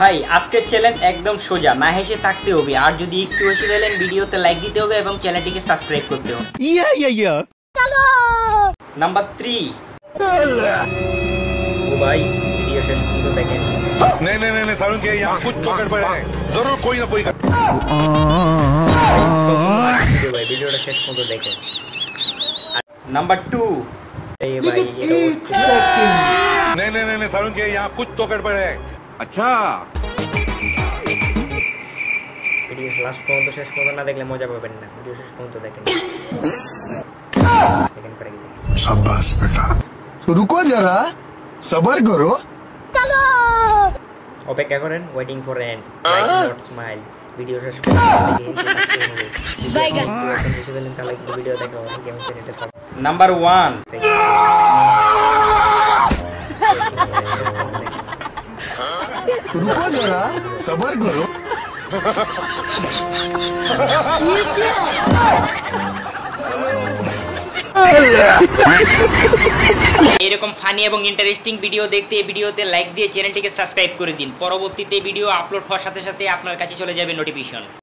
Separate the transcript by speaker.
Speaker 1: ভাই আজকের চ্যালেঞ্জ একদম সোজা, না হেসে থাকতে হবে, আর যদি একটু হেসে ফেলেন ভিডিওতে লাইক দিতে হবে এবং চ্যানেলটিকে সাবস্ক্রাইব করতে হবে। চলো নাম্বার 3। ও ভাই ভিডিও শেষ পর্যন্ত দেখেন।
Speaker 2: नहीं सारुण के यहाँ कुछ तो गड़बड़ है, जरूर कोई ना कोई
Speaker 1: ভাই ভিডিওটা শেষ পর্যন্ত দেখেন। নাম্বার 2। এই ভাই
Speaker 2: नहीं सारुण के यहाँ कुछ तो गड़बड़ है। अच्छा
Speaker 1: ভিডিও লাস্ট পর্যন্ত শেষ পর্যন্ত না দেখলে মজা পাবেন না, ভিডিও শেষ পর্যন্ত দেখেন। দেখেন পরে কি দেখেন।
Speaker 3: शाबाश बेटा, तो रुको जरा सब्र करो।
Speaker 1: চলো অপেক্ষা করেন, waiting for end, like not smile. Video শেষ পর্যন্ত দেখে বাইগা বেশি বলেন তাহলে ভিডিও দেখা হবে কেমন চ্যানেলটা। নাম্বার 1।
Speaker 3: रुको जरा सब्र करो।
Speaker 1: এরকম ফানি এবং ইন্টারেস্টিং ভিডিও দেখতে এই ভিডিওতে লাইক দিয়ে চ্যানেলটিকে সাবস্ক্রাইব করে দিন। পরবর্তীতে ভিডিও আপলোড হওয়ার সাথে সাথে আপনার কাছে চলে যাবে নোটিফিকেশন।